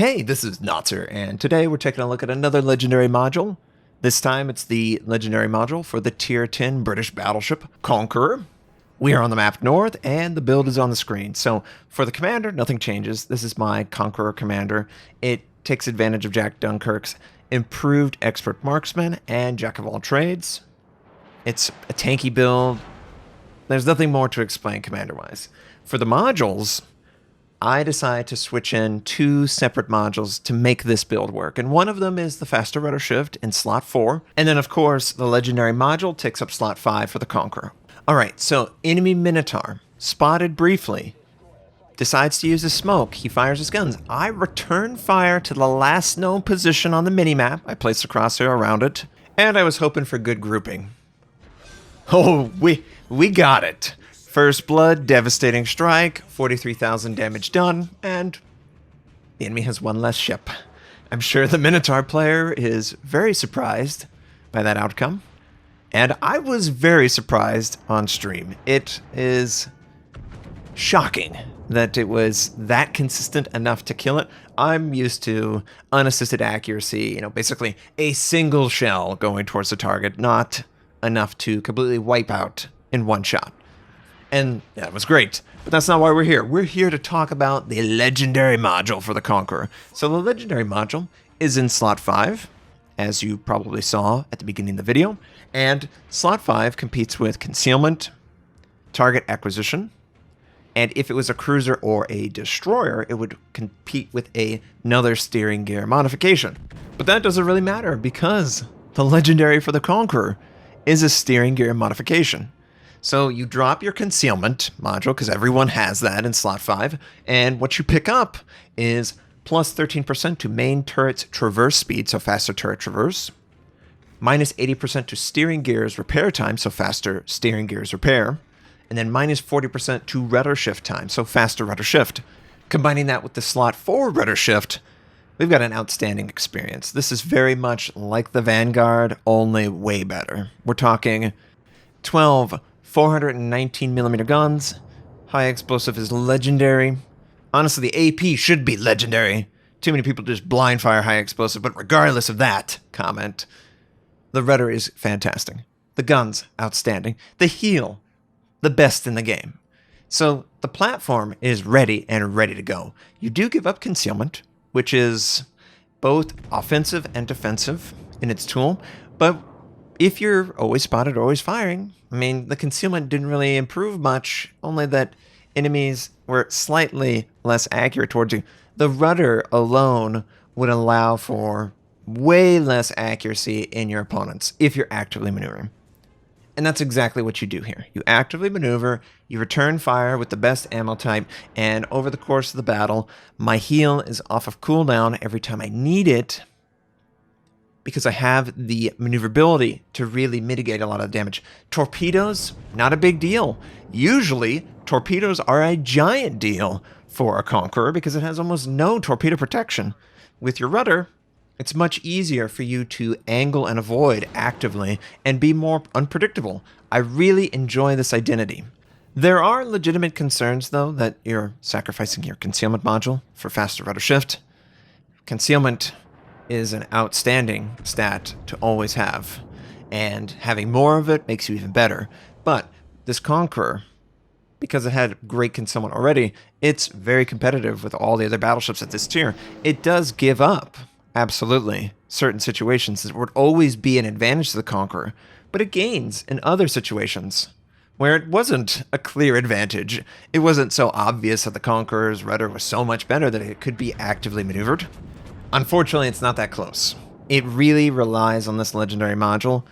Hey, this is Notser, and today we're taking a look at another legendary module. This time it's the legendary module for the Tier 10 British battleship, Conqueror. We are on the map north, and the build is on the screen. So for the commander, nothing changes. This is my Conqueror commander. It takes advantage of Jack Dunkirk's improved expert marksman and jack of all trades. It's a tanky build. There's nothing more to explain commander-wise. For the modules, I decided to switch in two separate modules to make this build work, and one of them is the faster rudder shift in slot 4, and then of course the legendary module takes up slot 5 for the Conqueror. Alright, so enemy Minotaur, spotted briefly, decides to use his smoke. He fires his guns. I return fire to the last known position on the minimap. I place a crosshair around it, and I was hoping for good grouping. Oh, we got it. First blood, devastating strike, 43,000 damage done, and the enemy has one less ship. I'm sure the Minotaur player is very surprised by that outcome, and I was very surprised on stream. It is shocking that it was that consistent enough to kill it. I'm used to unassisted accuracy, basically a single shell going towards the target, not enough to completely wipe out in one shot. And that was great, but that's not why we're here. We're here to talk about the legendary module for the Conqueror. So the legendary module is in slot 5, as you probably saw at the beginning of the video, and slot 5 competes with concealment, target acquisition, and if it was a cruiser or a destroyer, it would compete with another steering gear modification. But that doesn't really matter because the legendary for the Conqueror is a steering gear modification. So you drop your concealment module, because everyone has that in slot 5, and what you pick up is plus 13% to main turret's traverse speed, so faster turret traverse, minus 80% to steering gear's repair time, so faster steering gear's repair, and then minus 40% to rudder shift time, so faster rudder shift. Combining that with the slot 4 rudder shift, we've got an outstanding experience. This is very much like the Vanguard, only way better. We're talking 12 419mm guns. High explosive is legendary. Honestly, the AP should be legendary. Too many people just blind fire high explosive, but regardless of that comment, the rudder is fantastic. The guns, outstanding. The heal, the best in the game. So the platform is ready and ready to go. You do give up concealment, which is both offensive and defensive in its tool, but if you're always spotted, always firing, the concealment didn't really improve much, only that enemies were slightly less accurate towards you. The rudder alone would allow for way less accuracy in your opponents if you're actively maneuvering. And that's exactly what you do here. You actively maneuver, you return fire with the best ammo type, and over the course of the battle, my heal is off of cooldown every time I need it, because I have the maneuverability to really mitigate a lot of damage. Torpedoes, not a big deal. Usually, torpedoes are a giant deal for a Conqueror because it has almost no torpedo protection. With your rudder, it's much easier for you to angle and avoid actively and be more unpredictable. I really enjoy this identity. There are legitimate concerns, though, that you're sacrificing your concealment module for faster rudder shift. Concealment is an outstanding stat to always have, and having more of it makes you even better. But this Conqueror, because it had great concealment already, it's very competitive with all the other battleships at this tier. It does give up, absolutely, certain situations that would always be an advantage to the Conqueror, but it gains in other situations where it wasn't a clear advantage. It wasn't so obvious that the Conqueror's rudder was so much better that it could be actively maneuvered. Unfortunately, it's not that close. It really relies on this legendary module,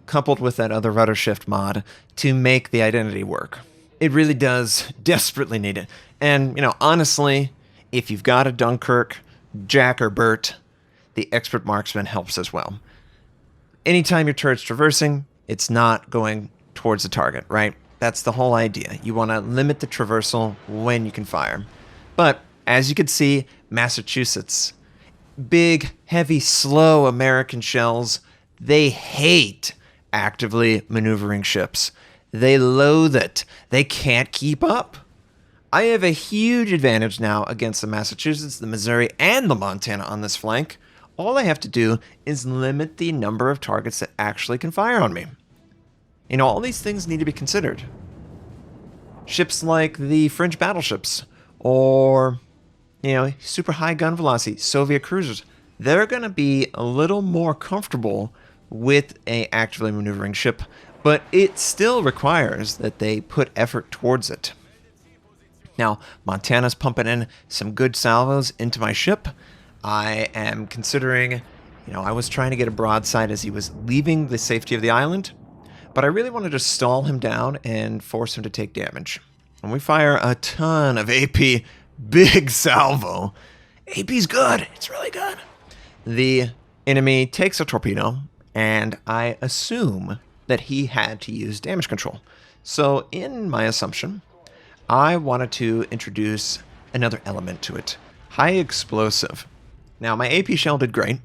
coupled with that other rudder shift mod, to make the identity work. It really does desperately need it. And, honestly, if you've got a Dunkirk, Jack, or Bert, the expert marksman helps as well. Anytime your turret's traversing, it's not going towards the target, right? That's the whole idea. You want to limit the traversal when you can fire. But, as you can see, Massachusetts, big, heavy, slow American shells, they hate actively maneuvering ships. They loathe it. They can't keep up. I have a huge advantage now against the Massachusetts, the Missouri, and the Montana on this flank. All I have to do is limit the number of targets that actually can fire on me. You know, all these things need to be considered. Ships like the French battleships, or, you know, super high gun velocity Soviet cruisers, they're going to be a little more comfortable with a actively maneuvering ship, but it still requires that they put effort towards it. Now, Montana's pumping in some good salvos into my ship. I am considering, you know, I was trying to get a broadside as he was leaving the safety of the island, but I really wanted to stall him down and force him to take damage. And we fire a ton of AP, big salvo. AP's good. It's really good. The enemy takes a torpedo, and I assume that he had to use damage control. So in my assumption, I wanted to introduce another element to it. High explosive. Now, my AP shell did great,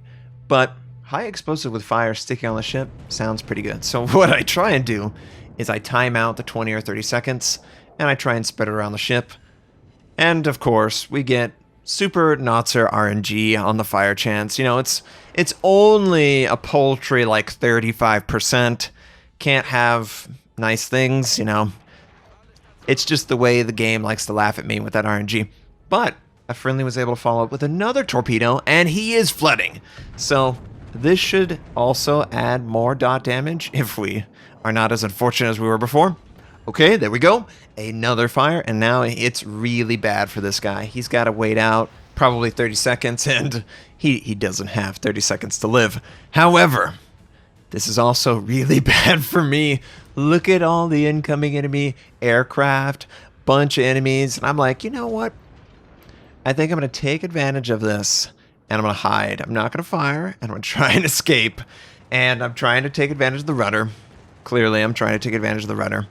but high explosive with fire sticking on the ship sounds pretty good. So what I try and do is I time out the 20 or 30 seconds, and I try and spread it around the ship. And, of course, we get super Notser RNG on the fire chance. You know, it's only a paltry, like, 35%. Can't have nice things, you know. It's just the way the game likes to laugh at me with that RNG. But a friendly was able to follow up with another torpedo, and he is flooding. So this should also add more dot damage if we are not as unfortunate as we were before. Okay, there we go. Another fire, and now it's really bad for this guy. He's got to wait out probably 30 seconds, and he doesn't have 30 seconds to live. However, this is also really bad for me. Look at all the incoming enemy aircraft, bunch of enemies, and I'm like, you know what? I think I'm going to take advantage of this, and I'm going to hide. I'm not going to fire, and I'm going to try and escape, and I'm trying to take advantage of the rudder. Clearly, I'm trying to take advantage of the rudder.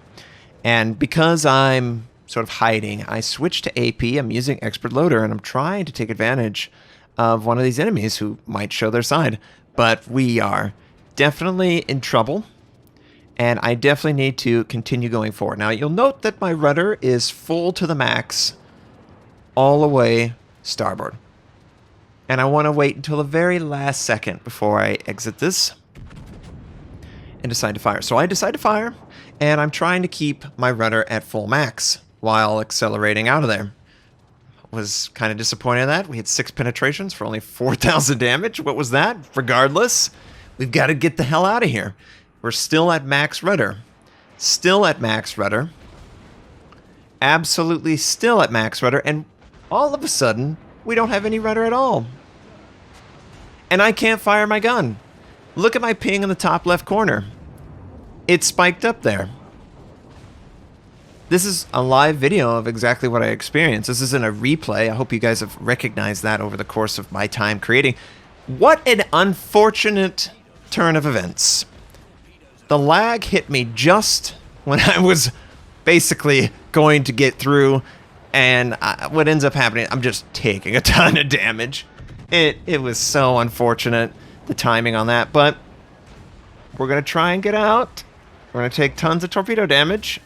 And because I'm sort of hiding, I switch to AP. I'm using Expert Loader, and I'm trying to take advantage of one of these enemies who might show their side. But we are definitely in trouble, and I definitely need to continue going forward. Now, you'll note that my rudder is full to the max all the way starboard. And I want to wait until the very last second before I exit this and decide to fire. So I decide to fire, and I'm trying to keep my rudder at full max while accelerating out of there. Was kind of disappointed in that. We had 6 penetrations for only 4,000 damage. What was that? Regardless, we've got to get the hell out of here. We're still at max rudder. Still at max rudder. Absolutely still at max rudder. And all of a sudden, we don't have any rudder at all. And I can't fire my gun. Look at my ping in the top left corner. It's spiked up there. This is a live video of exactly what I experienced. This isn't a replay. I hope you guys have recognized that over the course of my time creating. What an unfortunate turn of events. The lag hit me just when I was basically going to get through, and what ends up happening, I'm just taking a ton of damage. It was so unfortunate, the timing on that, but we're going to try and get out. We're going to take tons of torpedo damage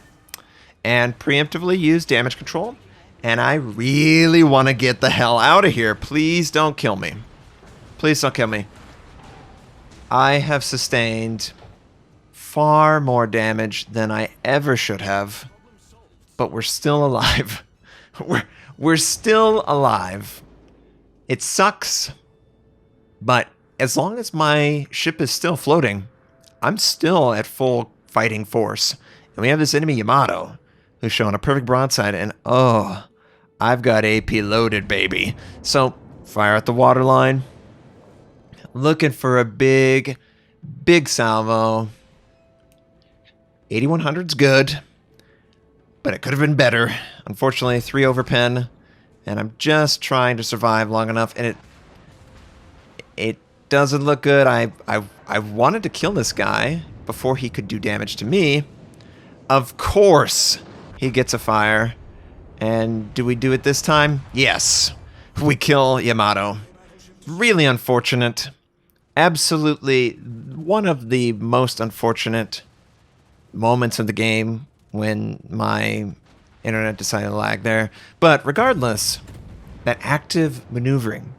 and preemptively use damage control, and I really want to get the hell out of here. Please don't kill me. Please don't kill me. I have sustained far more damage than I ever should have, but we're still alive. We're still alive. It sucks, but as long as my ship is still floating, I'm still at full fighting force. And we have this enemy Yamato who's showing a perfect broadside, and oh, I've got AP loaded, baby. So fire at the waterline. Looking for a big salvo. 8100's good, but it could have been better. Unfortunately, 3 over pen, and I'm just trying to survive long enough, and it doesn't look good. I wanted to kill this guy before he could do damage to me. Of course, he gets a fire. And do we do it this time? Yes. We kill Yamato. Really unfortunate. Absolutely one of the most unfortunate moments of the game when my Internet decided to lag there. But regardless, that active maneuvering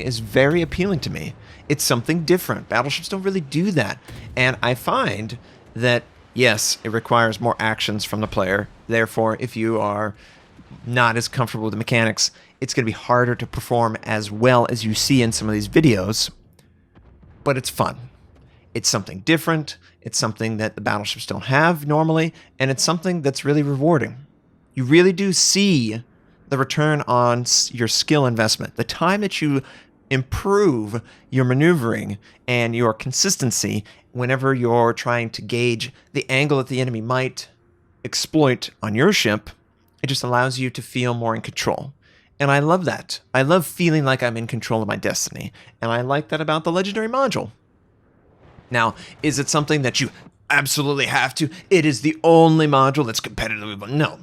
is very appealing to me. It's something different. Battleships don't really do that. And I find that, yes, it requires more actions from the player. Therefore, if you are not as comfortable with the mechanics, it's going to be harder to perform as well as you see in some of these videos. But it's fun. It's something different. It's something that the battleships don't have normally, and it's something that's really rewarding. You really do see the return on your skill investment. The time that you improve your maneuvering and your consistency whenever you're trying to gauge the angle that the enemy might exploit on your ship, it just allows you to feel more in control. And I love that. I love feeling like I'm in control of my destiny, and I like that about the Legendary module. Now, is it something that you absolutely have to? It is the only module that's competitive. No.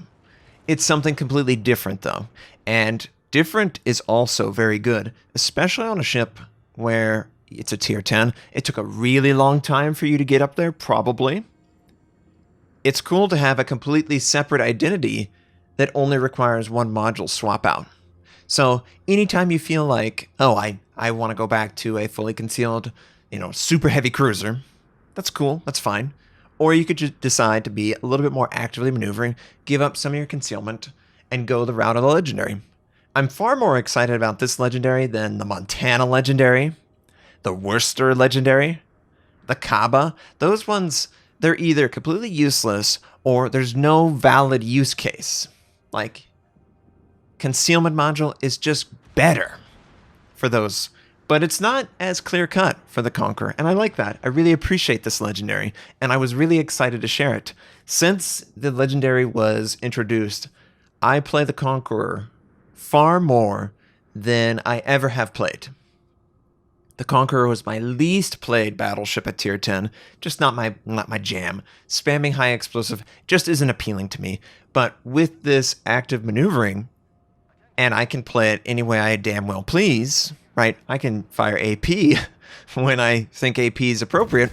It's something completely different, though. And different is also very good, especially on a ship where it's a tier 10. It took a really long time for you to get up there, probably. It's cool to have a completely separate identity that only requires one module swap out. So anytime you feel like, oh, I want to go back to a fully concealed, super heavy cruiser, that's cool, that's fine. Or you could just decide to be a little bit more actively maneuvering, give up some of your concealment, and go the route of the Legendary. I'm far more excited about this Legendary than the Montana Legendary, the Worcester Legendary, the Kaba. Those ones, they're either completely useless or there's no valid use case. Like, concealment module is just better for those. But it's not as clear-cut for the Conqueror, and I like that. I really appreciate this Legendary, and I was really excited to share it. Since the Legendary was introduced, I play the Conqueror far more than I ever have played. The Conqueror was my least played battleship at tier 10, just not my jam. Spamming high explosive just isn't appealing to me. But with this active maneuvering, and I can play it any way I damn well please, right? I can fire AP when I think AP is appropriate.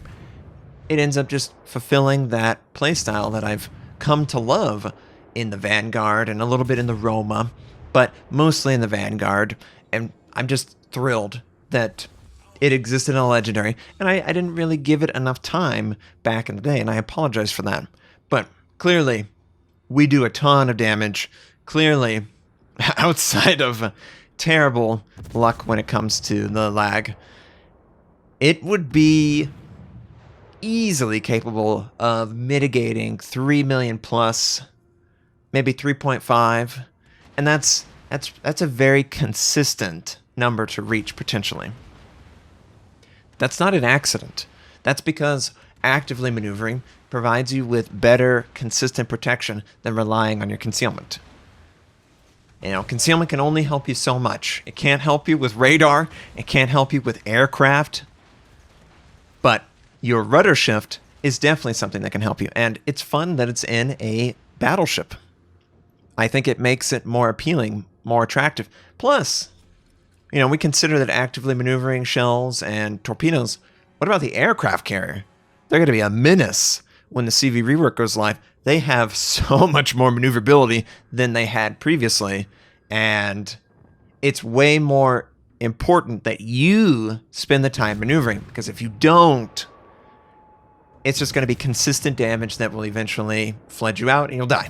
It ends up just fulfilling that playstyle that I've come to love in the Vanguard and a little bit in the Roma, but mostly in the Vanguard. And I'm just thrilled that it existed in a Legendary, and I didn't really give it enough time back in the day, and I apologize for that. But clearly, we do a ton of damage. Clearly, outside of terrible luck when it comes to the lag, it would be easily capable of mitigating 3 million plus, maybe 3.5, and that's a very consistent number to reach potentially. That's not an accident. That's because actively maneuvering provides you with better, consistent protection than relying on your concealment. Concealment can only help you so much. It can't help you with radar. It can't help you with aircraft. But your rudder shift is definitely something that can help you. And it's fun that it's in a battleship. I think it makes it more appealing, more attractive. Plus, we consider that actively maneuvering shells and torpedoes. What about the aircraft carrier? They're going to be a menace when the CV rework goes live. They have so much more maneuverability than they had previously, and it's way more important that you spend the time maneuvering, because if you don't, it's just going to be consistent damage that will eventually fledge you out and you'll die.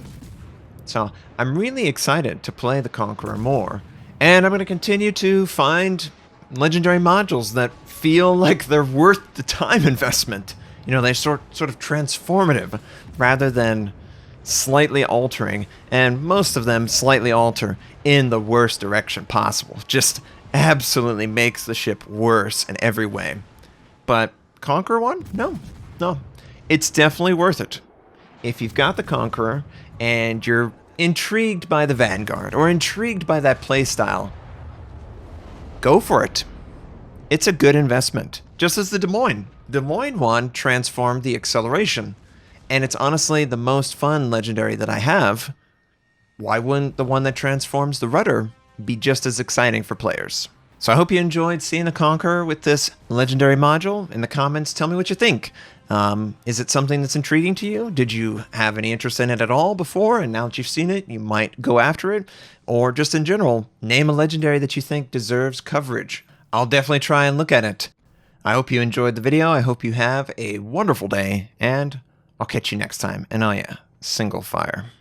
So I'm really excited to play the Conqueror more, and I'm going to continue to find Legendary modules that feel like they're worth the time investment. They're sort of transformative rather than slightly altering, and most of them slightly alter in the worst direction possible. Just absolutely makes the ship worse in every way. But Conqueror one? No. It's definitely worth it. If you've got the Conqueror and you're intrigued by the Vanguard or intrigued by that playstyle, go for it. It's a good investment. Just as the Des Moines. Des Moines one transformed the acceleration, and it's honestly the most fun Legendary that I have. Why wouldn't the one that transforms the rudder be just as exciting for players? So I hope you enjoyed seeing the Conqueror with this legendary module. In the comments, tell me what you think. Is it something that's intriguing to you? Did you have any interest in it at all before, and now that you've seen it, you might go after it? Or just in general, name a legendary that you think deserves coverage. I'll definitely try and look at it. I hope you enjoyed the video. I hope you have a wonderful day, and I'll catch you next time. And oh yeah, single fire.